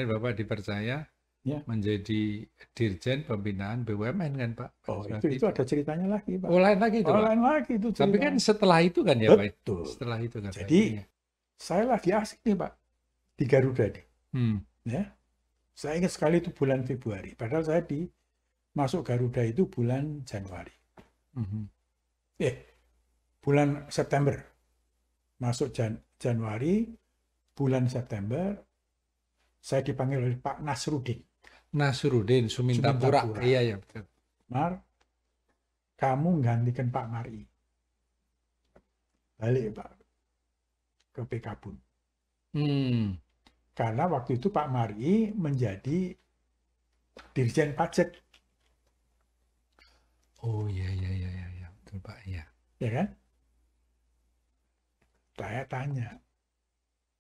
kemudian Bapak dipercaya Ya. menjadi Dirjen Pembinaan BUMN kan Pak pada Oh, saat itu itu. ada ceritanya lagi, Pak. Oh lain lagi itu Oh, Pak. lain lagi itu Tapi kan ceritanya. setelah itu kan ya Pak? Betul. Setelah itu katanya. Jadi, Iya. saya lagi asik nih, Pak, di Garuda nih. Hmm. Ya. Saya ingat sekali itu bulan Februari. Padahal saya masuk Garuda itu bulan Januari. Mhm. Bulan September. Masuk Januari, bulan September, saya dipanggil oleh Pak Nasruddin. Nasruddin Sumintapura. Sumintapura. Iya ya betul. Mar, kamu gantikan Pak Mari. Balik Pak ke PKBUN. Karena waktu itu Pak Mari menjadi Dirjen Pajak. Oh iya betul Pak iya. Ya kan? Saya tanya.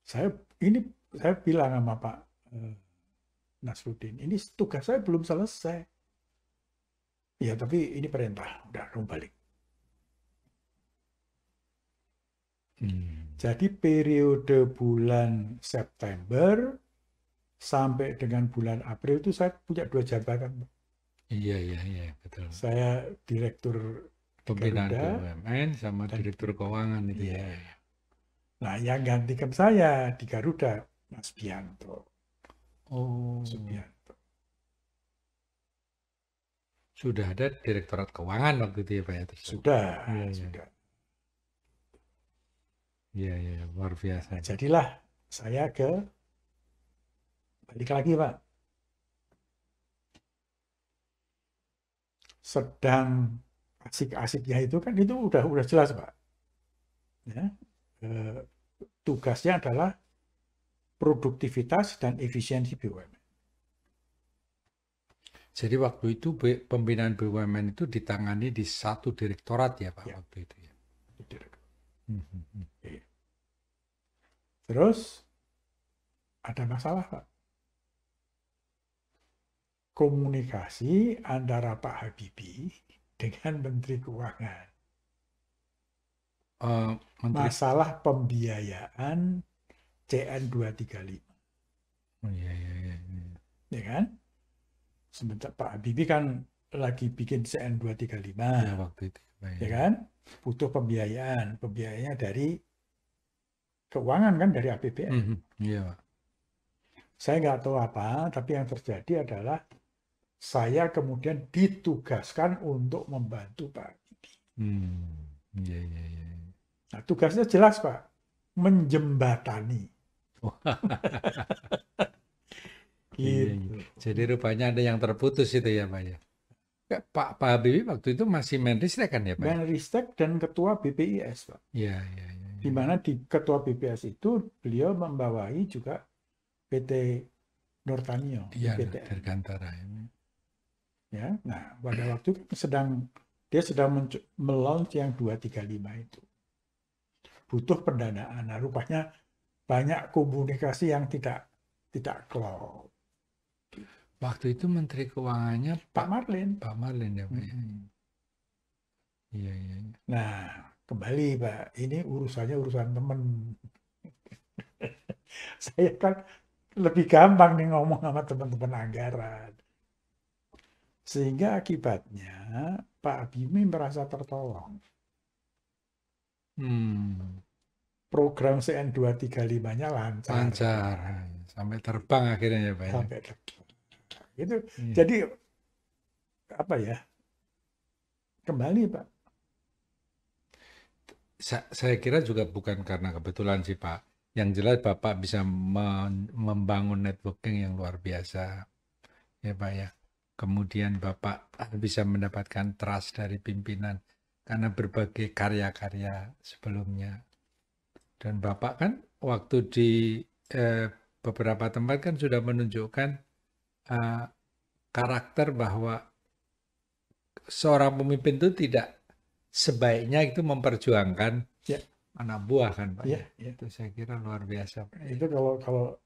Saya bilang sama Pak Nasruddin, ini tugas saya belum selesai. Ya tapi ini perintah, udah kamu balik. Jadi periode bulan September sampai dengan bulan April itu saya punya 2 jabatan. Iya betul. Saya Direktur Pembinaan Garuda BUMN sama dan Direktur Keuangan itu iya. ya. Nah, yang gantikan saya di Garuda, Mas Bianto. Oh. Subianto. Sudah ada Direktorat Keuangan waktu itu ya Pak ya? Sudah. Iya, luar biasa. Nah, jadilah saya balik lagi Pak. Sedang asik-asiknya itu kan itu udah jelas Pak. Ya, tugasnya adalah produktivitas dan efisiensi BUMN. Jadi waktu itu pembinaan BUMN itu ditangani di satu direktorat ya Pak waktu itu ya. Terus ada masalah Pak. Komunikasi antara Pak Habibie dengan Menteri Keuangan. Masalah pembiayaan CN 235. Oh iya. Ya kan? Sebentar Pak Habibie kan lagi bikin CN 235. Ya waktu itu. Ya kan? Butuh pembiayaan. Pembiayaannya dari keuangan kan, dari APBN. Iya Pak. Saya nggak tahu apa, tapi yang terjadi adalah saya kemudian ditugaskan untuk membantu Pak Habibie. Iya. Nah, tugasnya jelas Pak, menjembatani. Iya. Jadi rupanya ada yang terputus itu ya Pak ya. Pak Habibie waktu itu masih Menristek kan ya Pak? Menristek dan Ketua BPIS Pak. Iya. Di mana di Ketua BPIS itu beliau membawahi juga PT Nurtanio. Iya, Dirgantara. Ya, nah pada waktu itu dia sedang melaunch yang 235 itu. Butuh pendanaan. Nah, rupanya banyak komunikasi yang tidak klop. Waktu itu Menteri Keuangannya Pak Marlin. Pak Marlin ya Pak. Iya. Nah, kembali Pak, ini urusannya urusan teman. Saya kan lebih gampang nih ngomong sama teman-teman anggaran. Sehingga akibatnya Pak Habibie merasa tertolong. Program CN 235-nya lancar. Sampai terbang akhirnya ya Pak. Sampai terbang. Gitu. Jadi apa ya? Kembali Pak. Saya kira juga bukan karena kebetulan sih Pak. Yang jelas Bapak bisa membangun networking yang luar biasa. Ya Pak ya. Kemudian Bapak bisa mendapatkan trust dari pimpinan karena berbagai karya-karya sebelumnya. Dan Bapak kan waktu di beberapa tempat kan sudah menunjukkan karakter bahwa seorang pemimpin itu tidak sebaiknya itu memperjuangkan anak buah kan Pak. Itu saya kira luar biasa. Itu kalau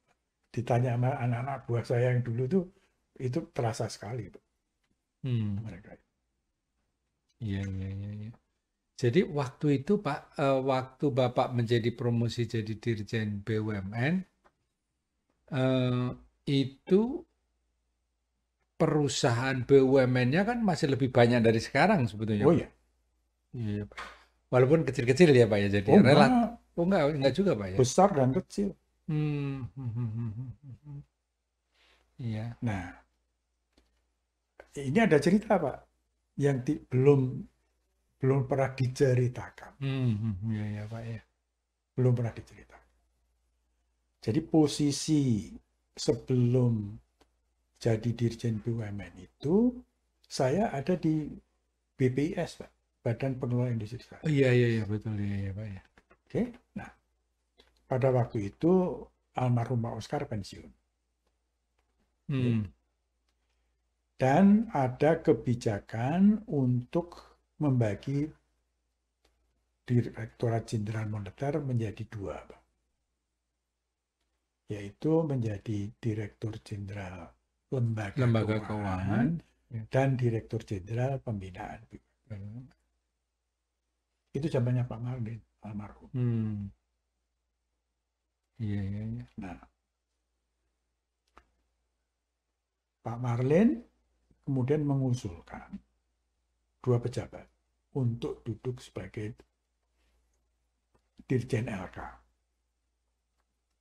ditanya sama anak-anak buah saya yang dulu tuh, itu terasa sekali Pak. Mereka. Iya. Jadi waktu itu Pak, waktu Bapak menjadi promosi jadi Dirjen BUMN, itu perusahaan BUMN-nya kan masih lebih banyak dari sekarang sebetulnya, Oh Pak. ya, Iya, Pak. Walaupun kecil-kecil ya, Pak ya. Jadi oh Oh enggak juga, Pak ya. besar dan kecil. Iya. Nah, ini ada cerita Pak yang belum pernah diceritakan, Iya, iya, Pak ya. belum pernah diceritakan. Jadi posisi sebelum jadi Dirjen BUMN itu saya ada di BPIS Pak, Badan Pengelola Industri Oh, Strategis. iya, betul ya, Pak ya. Oke, nah pada waktu itu almarhum Pak Oscar pensiun. Oke. Dan ada kebijakan untuk membagi Direktorat Jenderal Moneter menjadi dua, Pak. Yaitu menjadi Direktur Jenderal Lembaga Keuangan dan Direktur Jenderal Pembinaan. Itu zamannya Pak Marlin, almarhum. Iya. Nah, Pak Marlin kemudian mengusulkan dua pejabat untuk duduk sebagai Dirjen LK.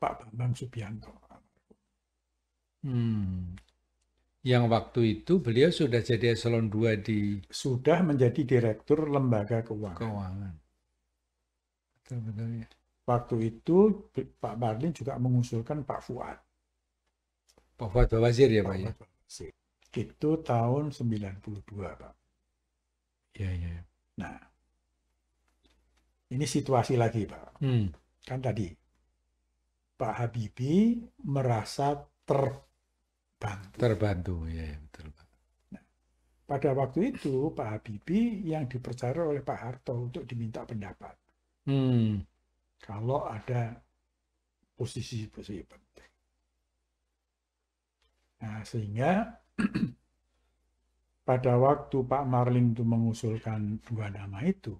Pak Bambang Subianto. Yang waktu itu beliau sudah jadi eselon 2 di Sudah menjadi Direktur Lembaga Keuangan. Betul ya. Waktu itu Pak Marlin juga mengusulkan Pak Fuad. Pak Fuad Bawazir ya, Pak ya? Itu tahun 92, Pak. Iya. Nah, ini situasi lagi, Pak. Kan tadi Pak Habibie merasa terbantu. Ya, betul, Pak. Nah, pada waktu itu Pak Habibie yang dipercaya oleh Pak Harto untuk diminta pendapat. Kalau ada posisi-posisi penting. Nah, sehingga pada waktu Pak Marlin itu mengusulkan dua nama itu,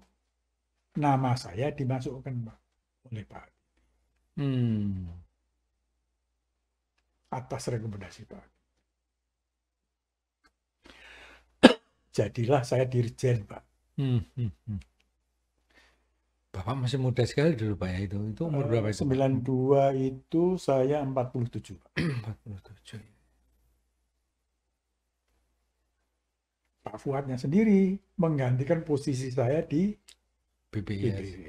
nama saya dimasukkan Pak, oleh Pak atas rekomendasi Pak. Jadilah saya Dirjen, Pak. Bapak masih muda sekali dulu, Pak ya, itu umur berapa itu, 92 Pak? Itu saya 47, Pak. 47. Pak Fuadnya sendiri menggantikan posisi saya di BPIS.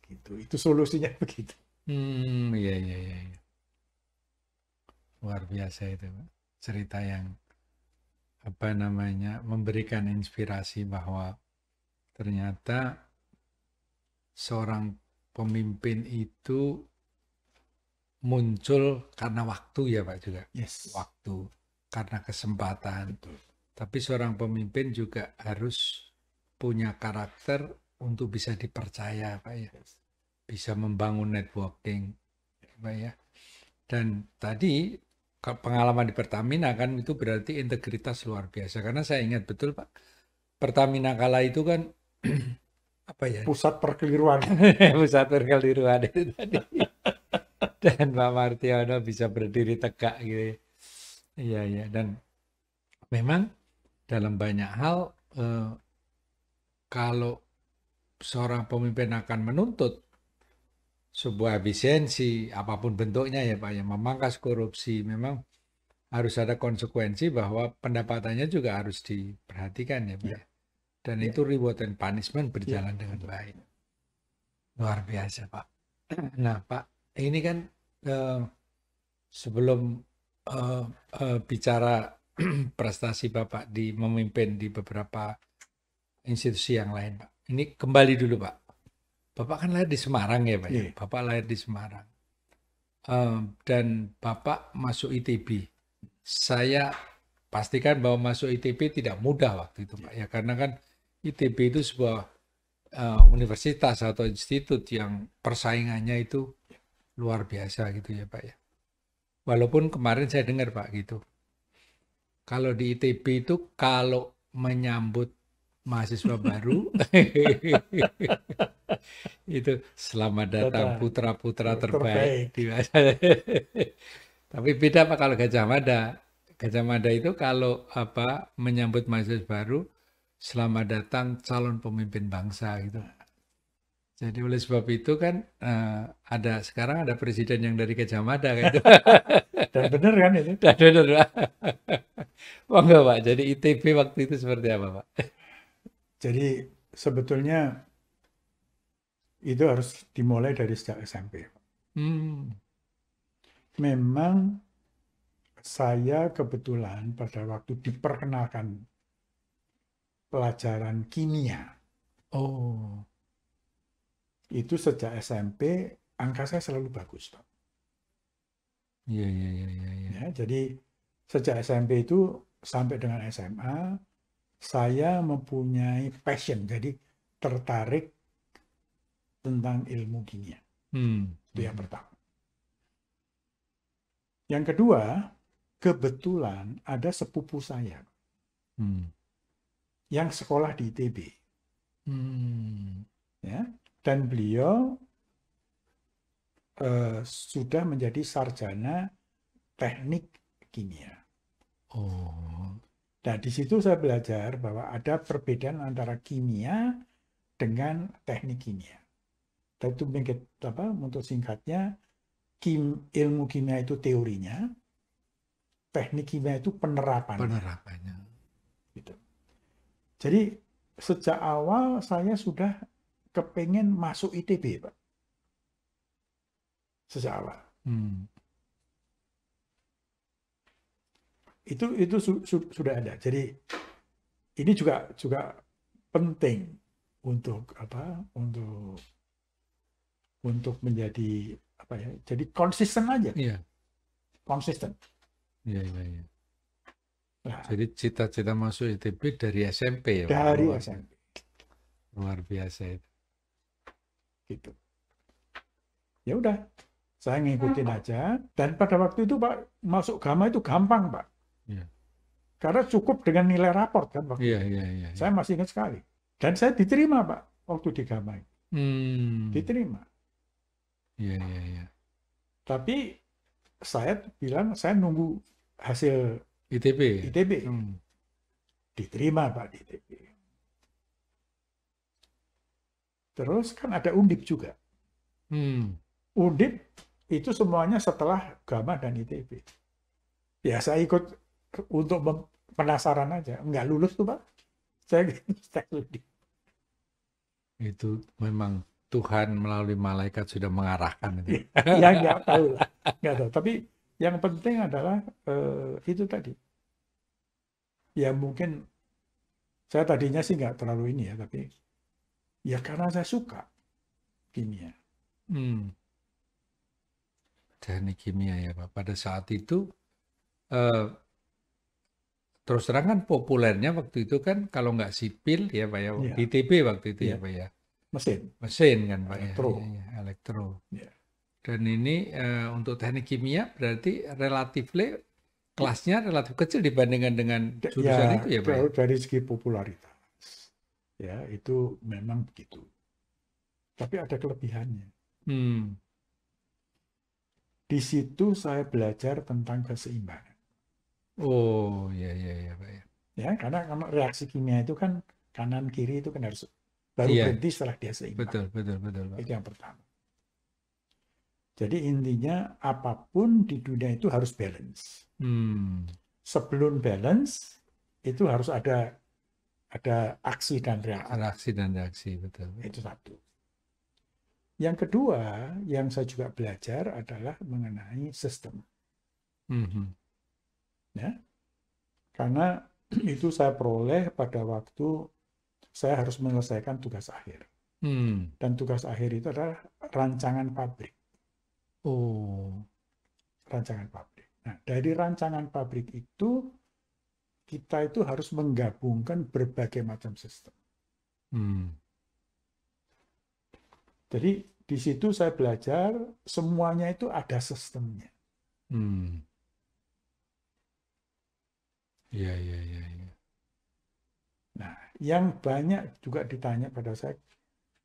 Gitu. Itu solusinya begitu. Iya. Luar biasa itu, Pak. Cerita yang memberikan inspirasi bahwa ternyata seorang pemimpin itu muncul karena waktu ya, Pak, juga. Yes. Waktu, karena kesempatan. Betul. Tapi seorang pemimpin juga harus punya karakter untuk bisa dipercaya, Pak ya. Bisa membangun networking, Pak ya. Dan tadi pengalaman di Pertamina kan itu berarti integritas luar biasa. Karena saya ingat betul, Pak, Pertamina kala itu kan apa ya? Pusat perkeliruan. Pusat perkeliruan itu tadi. Dan Pak Martiono bisa berdiri tegak gitu. Iya. Dan memang dalam banyak hal kalau seorang pemimpin akan menuntut sebuah efisiensi apapun bentuknya ya, Pak, yang memangkas korupsi, memang harus ada konsekuensi bahwa pendapatannya juga harus diperhatikan ya, Pak. Ya. Dan itu reward and punishment berjalan dengan baik. Luar biasa, Pak. Nah, Pak, ini kan sebelum bicara prestasi Bapak memimpin di beberapa institusi yang lain, Pak. Ini kembali dulu, Pak. Bapak kan lahir di Semarang ya, Pak. Yeah. Bapak lahir di Semarang. Dan Bapak masuk ITB. Saya pastikan bahwa masuk ITB tidak mudah waktu itu, Pak. Ya, karena kan ITB itu sebuah universitas atau institut yang persaingannya itu luar biasa gitu ya, Pak ya. Walaupun kemarin saya dengar, Pak, gitu. Kalau di ITB itu kalau menyambut mahasiswa baru itu selamat datang putra-putra terbaik. Tapi beda Pak kalau Gajah Mada. Gajah Mada itu kalau apa menyambut mahasiswa baru, selamat datang calon pemimpin bangsa gitu. Jadi oleh sebab itu kan sekarang ada presiden yang dari Gajah Mada kayak itu. Dan benar kan itu? Dan benar Pak. Oh enggak Pak. Jadi ITB waktu itu seperti apa Pak? Jadi sebetulnya itu harus dimulai dari sejak SMP. Hmm. Memang saya kebetulan pada waktu diperkenalkan pelajaran kimia, Oh. itu sejak SMP angka saya selalu bagus, Pak. Iya, iya, iya, iya, iya. Ya, jadi sejak SMP itu sampai dengan SMA, saya mempunyai passion, jadi tertarik tentang ilmu kimia. Itu yang pertama. Yang kedua, kebetulan ada sepupu saya yang sekolah di ITB. Ya, dan beliau sudah menjadi sarjana teknik kimia. Oh. Nah, di situ saya belajar bahwa ada perbedaan antara kimia dengan teknik kimia. Dan itu untuk singkatnya, ilmu kimia itu teorinya, teknik kimia itu penerapannya. Penerapannya. Gitu. Jadi sejak awal saya sudah kepengen masuk ITB, Pak. Sejak awal. Itu sudah ada. Jadi ini juga penting untuk untuk menjadi apa ya? Jadi konsisten aja. Iya. Konsisten. Iya, iya, iya. Nah, Jadi cita-cita masuk ITB dari SMP ya, Pak? dari SMP. Luar biasa itu. Gitu. Ya udah, saya ngikutin aja. Dan pada waktu itu Pak, masuk Gama itu gampang Pak. Iya. Karena cukup dengan nilai raport kan waktu Iya, itu. iya, iya. Saya masih ingat sekali. Dan saya diterima Pak waktu di Gama. Diterima. Iya, iya, iya. Tapi saya bilang saya nunggu hasil ITB. Diterima Pak di ITB. Terus kan ada Undip juga. Undip itu semuanya setelah Gama dan ITB. Ya saya ikut untuk penasaran aja. Nggak lulus tuh Pak. Saya Undip. Itu memang Tuhan melalui malaikat sudah mengarahkan itu. Ya nggak tahu lah. Nggak tahu. Tapi yang penting adalah itu tadi. Ya mungkin saya tadinya sih nggak terlalu ini ya. Tapi ya karena saya suka kimia. Teknik kimia ya Pak. Pada saat itu terus terang kan populernya waktu itu kan kalau nggak sipil ya Pak ya, Iya. ITB waktu itu ya Pak ya. Mesin kan Pak elektro. ya. Elektro. Ya. Dan ini untuk teknik kimia berarti kelasnya relatif kecil dibandingkan dengan jurusan itu ya Pak ya? Dari segi popularitas. Ya, itu memang begitu. Tapi ada kelebihannya. Di situ saya belajar tentang keseimbangan. Oh, iya, iya, iya, Pak ya. Ya, karena reaksi kimia itu kan kanan kiri itu kan harus baru berhenti setelah dia seimbang. Betul, Pak. Itu yang pertama. Jadi intinya apapun di dunia itu harus balance. Sebelum balance itu harus ada aksi dan reaksi. Aksi dan reaksi, betul. Itu satu. Yang kedua, yang saya juga belajar adalah mengenai sistem. Ya, karena itu saya peroleh pada waktu saya harus menyelesaikan tugas akhir. Dan tugas akhir itu adalah rancangan pabrik. Rancangan pabrik. Nah, dari rancangan pabrik itu kita itu harus menggabungkan berbagai macam sistem. Jadi di situ saya belajar semuanya itu ada sistemnya. Iya. Nah, yang banyak juga ditanya pada saya,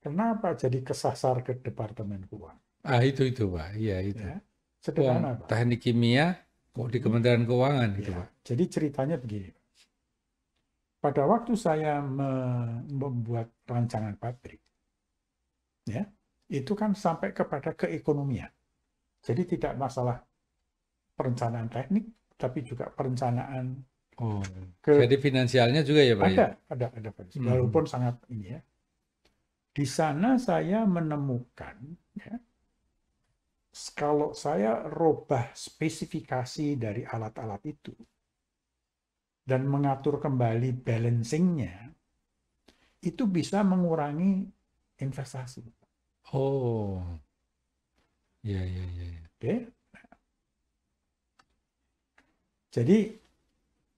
kenapa jadi kesasar ke Departemen Keuangan? Itu Pak. Iya, itu. Ya, Sederhana, Pak. teknik kimia kok di Kementerian Keuangan gitu, Ya, Pak. jadi ceritanya begini. Pada waktu saya membuat rancangan pabrik, ya, itu kan sampai kepada keekonomian. Jadi tidak masalah perencanaan teknik, tapi juga perencanaan Oh, ke jadi finansialnya juga ya, Pak ya? ada Pak. Walaupun sangat ini ya. Di sana saya menemukan ya, kalau saya robah spesifikasi dari alat-alat itu dan mengatur kembali balancingnya, itu bisa mengurangi investasi. Oh, iya, iya, iya. Oke, jadi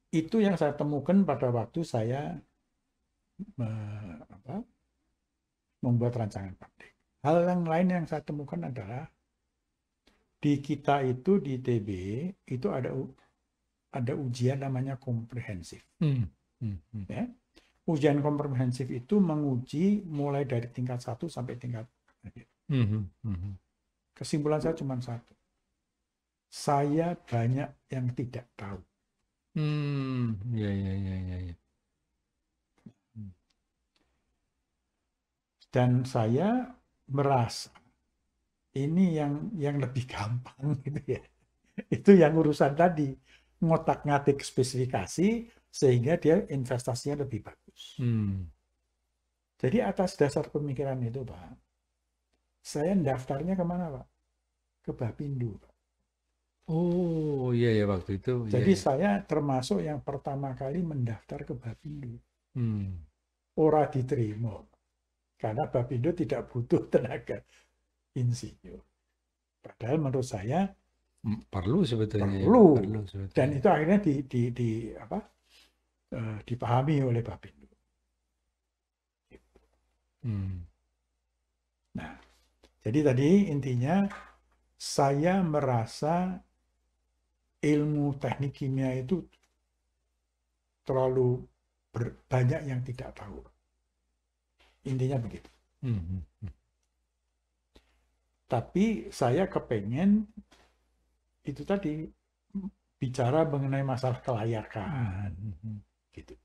itu yang saya temukan pada waktu saya membuat rancangan pabrik. Hal yang lain yang saya temukan adalah di kita itu di TB itu ada ujian namanya komprehensif. Ya. Ujian komprehensif itu menguji mulai dari tingkat 1 sampai tingkat. Kesimpulan saya cuma satu. Saya banyak yang tidak tahu. Iya, iya, iya, iya. Dan saya merasa ini yang lebih gampang gitu ya. Itu yang urusan tadi, ngotak-ngatik spesifikasi sehingga dia investasinya lebih bagus. Jadi atas dasar pemikiran itu, Pak, saya daftarnya kemana, Pak? Ke Bapindu, Pak. Oh, iya ya waktu itu. Jadi iya. saya termasuk yang pertama kali mendaftar ke Bapindu. Ora diterima. Karena Bapindu tidak butuh tenaga insinyur. Padahal menurut saya perlu sebetulnya. Perlu. Perlu sebetulnya. Dan itu akhirnya dipahami oleh Bapindu. Nah, jadi tadi intinya saya merasa ilmu teknik kimia itu terlalu banyak yang tidak tahu. Intinya begitu. Tapi saya kepengen itu tadi bicara mengenai masalah kelayakan. Gitu.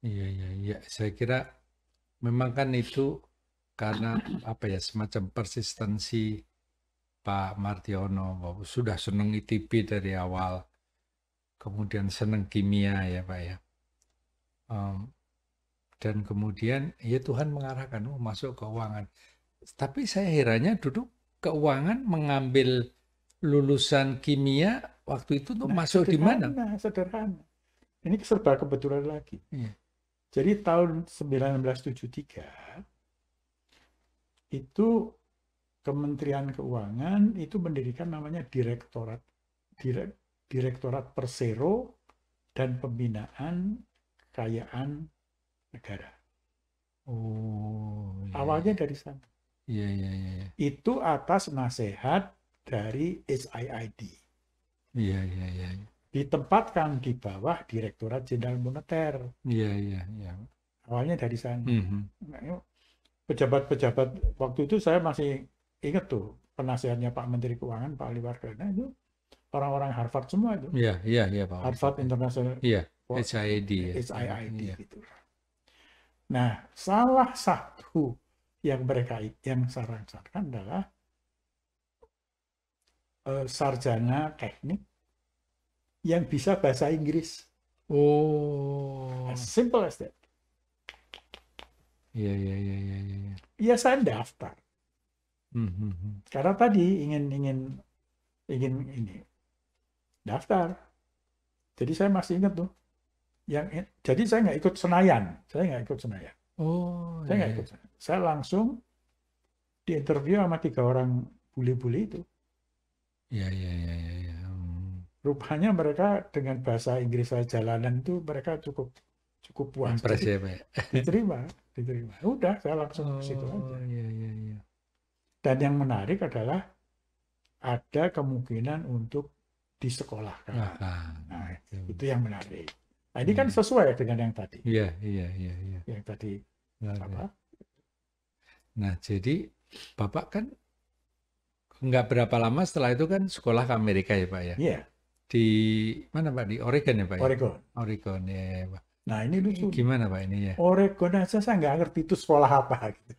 Iya, iya, iya. Saya kira memang kan itu karena apa ya, semacam persistensi Pak Martiono bahwa sudah senang ITB dari awal, kemudian senang kimia ya Pak ya. Dan kemudian ya Tuhan mengarahkan masuk keuangan. Tapi saya herannya duduk keuangan mengambil lulusan kimia waktu itu tuh masuk di mana? Sederhana. Ini serba kebetulan lagi. Iya. Jadi tahun 1973 itu Kementerian Keuangan itu mendirikan namanya Direktorat Persero dan Pembinaan Kekayaan Negara. Oh, iya. Awalnya dari sana. Iya, iya, iya. Itu atas nasihat dari HIID. Iya, iya, iya. Ditempatkan di bawah Direktorat Jenderal Moneter. Iya, iya, iya. Awalnya dari sana. Pejabat-pejabat waktu itu saya masih ingat tuh penasihatnya Pak Menteri Keuangan Pak Ali Wardana itu orang-orang Harvard semua itu. Iya, iya, iya Pak. Harvard International. Iya, HIID ya. HIID gitu. Nah, salah satu yang mereka yang saya rancangkan adalah sarjana teknik yang bisa bahasa Inggris. Oh. As simple as that. Iya, iya, iya, iya, iya. Ya saya daftar. Karena tadi ingin ini daftar. Jadi saya masih ingat tuh. Jadi saya nggak ikut Senayan. Oh. Saya nggak ikut. Saya langsung diinterview sama 3 orang bule-bule itu. Iya, iya, iya, iya. Rupanya mereka dengan bahasa Inggris saya jalanan itu mereka cukup puas. Impress ya Pak. Diterima. Udah, saya langsung ke situ aja. Iya, iya, iya. Dan yang menarik adalah ada kemungkinan untuk disekolahkan. Nah, itu yang menarik. Nah, ini kan sesuai dengan yang tadi. Iya, iya, iya, iya. Yang tadi apa? Nah, jadi Bapak kan nggak berapa lama setelah itu kan sekolah ke Amerika ya Pak ya. Iya, Di mana Pak? Di Oregon ya Pak ya? Oregon. Oregon ya Pak. Nah ini lucu nih. Gimana Pak ini ya? Oregon aja saya nggak ngerti itu sekolah apa gitu.